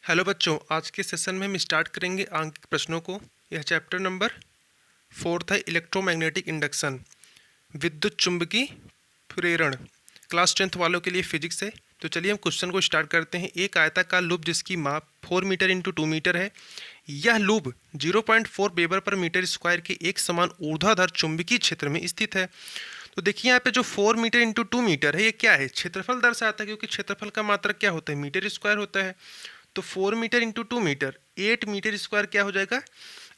Hello बच्चों, आज के सेशन में हम स्टार्ट करेंगे आंकिक प्रश्नों को। यह चैप्टर नंबर 4 है, इलेक्ट्रोमैग्नेटिक इंडक्शन, विद्युत चुंबकीय प्रेरण। क्लास 10th वालों के लिए फिजिक्स है। तो चलिए हम क्वेश्चन को स्टार्ट करते हैं। एक आयताकार लूप जिसकी माप 4 मीटर इंटू 2 मीटर है। यह लूप 0.4 वेबर पर मीटर स्क्वायर के एक समान ऊर्ध्वाधर चुंबकीय क्षेत्र में स्थित है। तो देखिए यहाँ पे जो 4 मीटर इंटू 2 मीटर है, ये क्या है? क्षेत्रफल दर्शाता है, क्योंकि क्षेत्रफल का मात्रक क्या होता है? मीटर स्क्वायर होता है। तो 4 metre into 2 metre 8 metre square क्या हो जाएगा?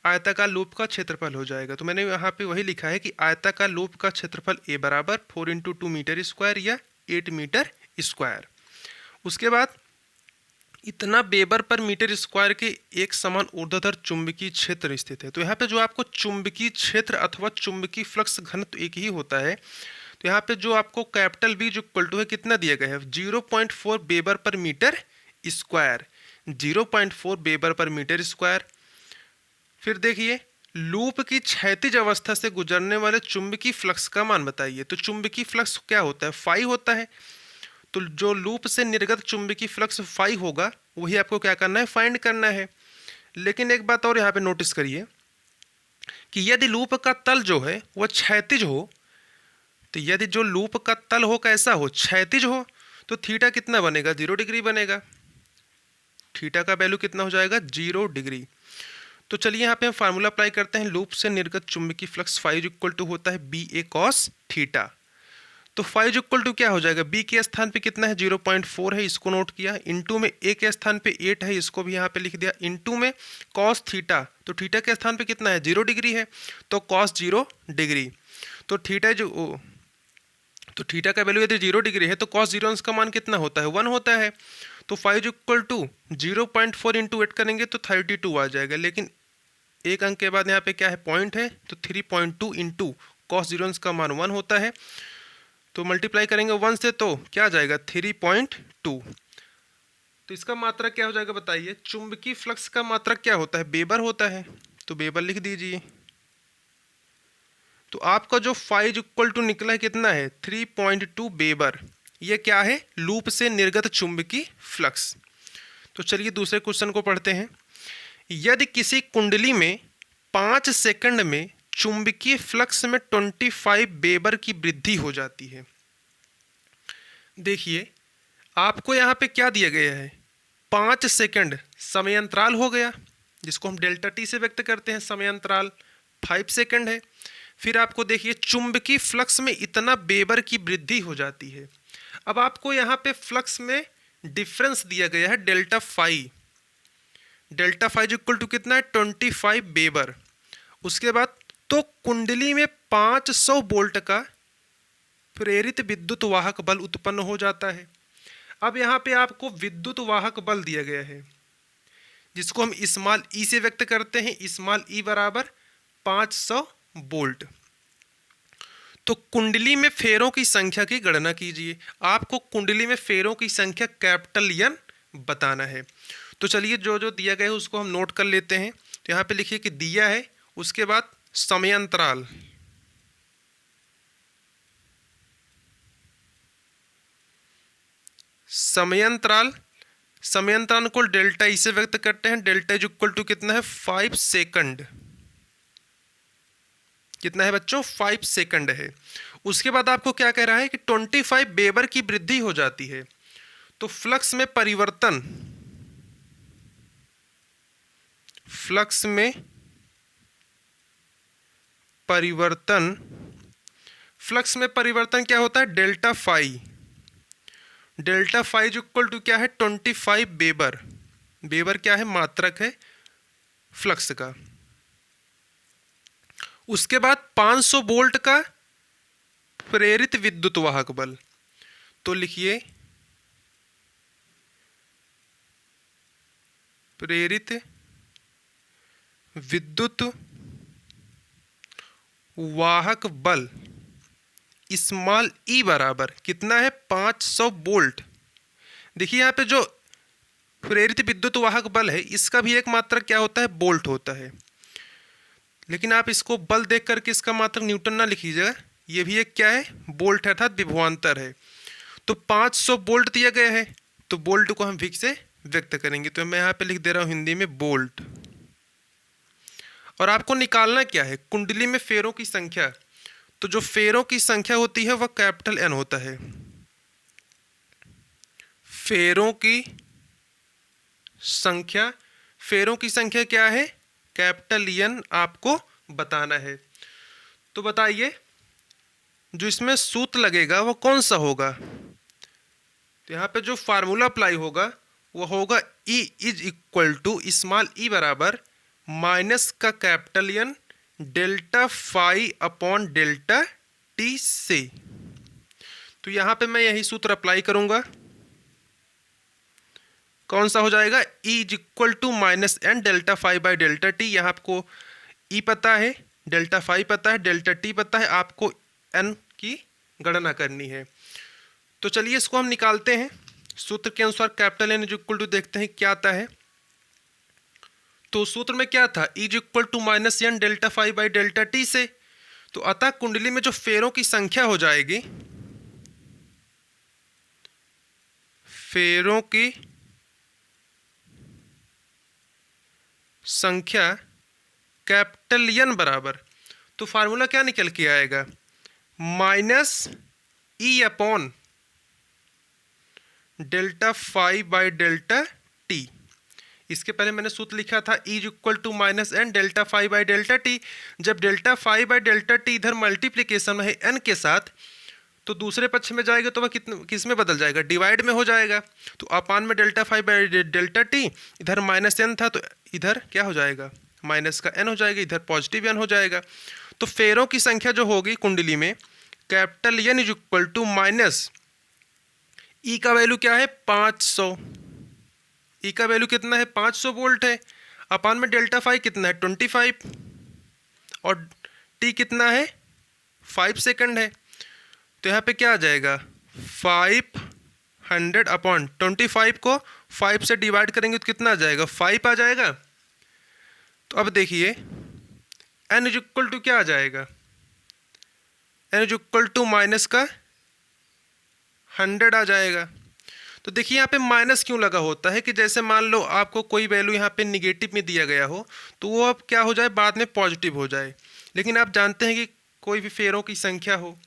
आयताकार लूप का क्षेत्रफल हो जाएगा। तो मैंने यहाँ पे वही लिखा है कि आयताकार लूप का क्षेत्रफल ए बराबर 4 इंटू 2 मीटर स्क्वायर या 8 मीटर स्क्वायर। उसके बाद इतना वेबर पर मीटर स्क्वायर के एक समान ऊर्ध्वाधर चुंबकीय क्षेत्र स्थित है। तो यहाँ पे जो आपको चुंबकीय क्षेत्र अथवा चुंबकीय फ्लक्स घनत्व एक ही होता है। तो यहाँ पे जो आपको कैपिटल बी जो इक्वल टू है कितना दिया गया है? 0.4 वेबर पर मीटर स्क्वायर, 0.4 वेबर पर मीटर स्क्वायर। फिर देखिए, लूप की क्षैतिज अवस्था से गुजरने वाले चुंबकीय फ्लक्स का मान बताइए। तो चुंबकीय फ्लक्स क्या होता है? फाई होता है। तो जो लूप से निर्गत चुंबकीय फ्लक्स फाई होगा वही आपको क्या करना है? फाइंड करना है। लेकिन एक बात और यहाँ पे नोटिस करिए कि यदि लूप का तल जो है वह क्षैतिज हो, तो यदि जो लूप का तल हो कैसा हो? क्षैतिज हो, तो थीटा कितना बनेगा? 0 डिग्री बनेगा। थीटा का वैल्यू कितना हो जाएगा? 0 डिग्री। तो चलिए यहाँ पे हम फार्मूला अप्लाई करते हैं। लूप से निर्गत चुंबकीय फ्लक्स फाइव इक्वल टू होता है बी ए कॉस थीटा। तो फाइव इक्वल टू क्या हो जाएगा? बी के स्थान पे कितना है? 0.4 है, इसको नोट किया। इंटू में ए के स्थान पे 8 है, इसको भी यहाँ पे लिख दिया। इंटू में कॉस थीटा, तो थीटा के स्थान पे कितना है? 0 डिग्री है, तो कॉस 0 डिग्री। तो थीटा तो थीटा का वैल्यू यदि 0 डिग्री है तो कॉस 0 का मान कितना होता है? 1 होता है। तो 5 इक्वल टू 0.4 इंटू 8 करेंगे तो 32 आ जाएगा। लेकिन एक अंक के बाद यहाँ पे क्या है? पॉइंट है, तो 3.2 इंटू कॉस 0 का मान 1 होता है। तो मल्टीप्लाई करेंगे 1 से तो क्या आ जाएगा? 3.2। तो इसका मात्रक क्या हो जाएगा बताइए? चुंबकीय फ्लक्स का मात्रक क्या होता है? वेबर होता है। तो वेबर लिख दीजिए। तो आपका जो 5 इक्वल टू निकला है कितना है? 3.2 वेबर। ये क्या है? लूप से निर्गत चुंबकीय फ्लक्स। तो चलिए दूसरे क्वेश्चन को पढ़ते हैं। यदि किसी कुंडली में 5 सेकंड में चुंबकीय फ्लक्स में 25 वेबर की वृद्धि हो जाती है। देखिए, आपको यहाँ पे क्या दिया गया है? 5 सेकंड समय अंतराल हो गया, जिसको हम डेल्टा टी से व्यक्त करते हैं। समय अंतराल 5 सेकंड है। फिर आपको देखिए, चुंबकीय फ्लक्स में इतना वेबर की वृद्धि हो जाती है। अब आपको यहाँ पे फ्लक्स में डिफरेंस दिया गया है delta phi. Delta five equal to कितना है? 25 वेबर। उसके बाद तो कुंडली में 500 वोल्ट का प्रेरित विद्युत वाहक बल उत्पन्न हो जाता है। अब यहाँ पे आपको विद्युत वाहक बल दिया गया है, जिसको हम स्मॉल ई से व्यक्त करते हैं। स्मॉल ई बराबर 500 वोल्ट। तो कुंडली में फेरों की संख्या की गणना कीजिए। आपको कुंडली में फेरों की संख्या कैपिटल एन बताना है। तो चलिए जो जो दिया गया है उसको हम नोट कर लेते हैं। तो यहाँ पे लिखिए कि दिया है, उसके बाद समयांतराल, समयांतराल को डेल्टा ई से व्यक्त करते हैं। डेल्टा इज इक्वल टू कितना है? 5 सेकंड। कितना है बच्चों? 5 सेकंड है। उसके बाद आपको क्या कह रहा है कि 25 वेबर की वृद्धि हो जाती है। तो फ्लक्स में परिवर्तन, फ्लक्स में परिवर्तन क्या होता है? Delta phi. Delta phi equal to क्या है? 25 वेबर। वेबर क्या है? मात्रक है फ्लक्स का। उसके बाद 500 वोल्ट का प्रेरित विद्युत वाहक बल। तो लिखिए, प्रेरित विद्युत वाहक बल स्मॉल ई बराबर कितना है? 500 वोल्ट। देखिए यहाँ पे जो प्रेरित विद्युत वाहक बल है, इसका भी एक मात्रक क्या होता है? वोल्ट होता है। लेकिन आप इसको बल देख करके इसका मात्रक न्यूटन ना लिखिएगा, ये भी एक क्या है? वोल्ट है, अर्थात विभवांतर है। तो 500 वोल्ट दिया गया है, तो वोल्ट को हम वी से व्यक्त करेंगे। तो मैं यहाँ पे लिख दे रहा हूँ हिंदी में बोल्ट। और आपको निकालना क्या है, कुंडली में फेरों की संख्या। तो जो फेरों की संख्या होती है वह कैपिटल एन होता है। फेरों की संख्या, फेरों की संख्या क्या है, कैपिटल एन आपको बताना है। तो बताइए जो इसमें सूत्र लगेगा वो कौन सा होगा। तो यहाँ पे जो फार्मूला अप्लाई होगा वो होगा E is equal to small e बराबर माइनस का capital N delta phi upon delta T से। तो यहाँ पे मैं यही सूत्र अप्लाई करूंगा। कौन सा हो जाएगा, E is equal to minus N delta phi by delta T. यहाँ आपको E पता है, डेल्टा फाई पता है, डेल्टा टी पता है, आपको n की गणना करनी है। तो चलिए इसको हम निकालते हैं। सूत्र के अनुसार capital N is equal to देखते हैं क्या आता है। तो सूत्र में क्या था, E is equal to minus N delta phi by delta T से। तो अतः कुंडली में जो फेरों की संख्या हो जाएगी, फेरों की संख्या कैपिटल एन बराबर, तो फार्मूला क्या निकल के आएगा, minus e upon delta phi by delta t. इसके पहले मैंने सूत्र लिखा था E is equal to minus N delta phi by delta t. जब delta phi by delta T इधर मल्टीप्लीकेशन में है n के साथ, तो दूसरे पक्ष में जाएगा तो वह किस में बदल जाएगा, डिवाइड में हो जाएगा। तो अपान में delta phi by delta T, इधर माइनस एन था तो इधर क्या हो जाएगा, माइनस का n हो जाएगा, इधर पॉजिटिव n हो जाएगा। तो फेरों की संख्या जो होगी कुंडली में, capital N is equal to minus e का वैल्यू क्या है 500, ई का वैल्यू कितना है 500 वोल्ट है, अपान में डेल्टा फाई कितना है 25 और टी कितना है 5 सेकंड है। तो यहाँ पे क्या आ जाएगा 500 अपॉन 25 को 5 से डिवाइड करेंगे तो कितना आ जाएगा 5 आ जाएगा। तो अब देखिए एन इज इक्वल टू क्या आ जाएगा, N is equal to minus का 100 आ जाएगा। तो देखिए यहाँ पे माइनस क्यों लगा होता है कि जैसे मान लो आपको कोई वैल्यू यहाँ पे निगेटिव में दिया गया हो तो वो अब क्या हो जाए, बाद में पॉजिटिव हो जाए। लेकिन आप जानते हैं कि कोई भी फेरों की संख्या हो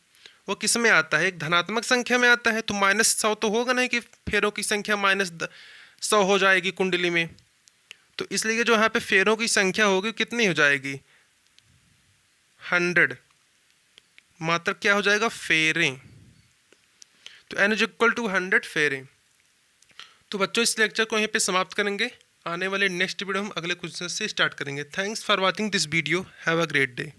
वो किस में आता है, एक धनात्मक संख्या में आता है। तो -100 तो होगा नहीं कि फेरों की संख्या -100 हो जाएगी कुंडली में। तो इसलिए जो यहाँ पे फेरों की संख्या होगी कितनी हो जाएगी 100, मात्र क्या हो जाएगा फेरें। तो n इज इक्वल टू 100 फेरें। तो बच्चों इस लेक्चर को यहीं पे समाप्त करेंगे। आने वाले नेक्स्ट वीडियो हम अगले क्वेश्चन से स्टार्ट करेंगे। Thanks for watching this video. Have a great day.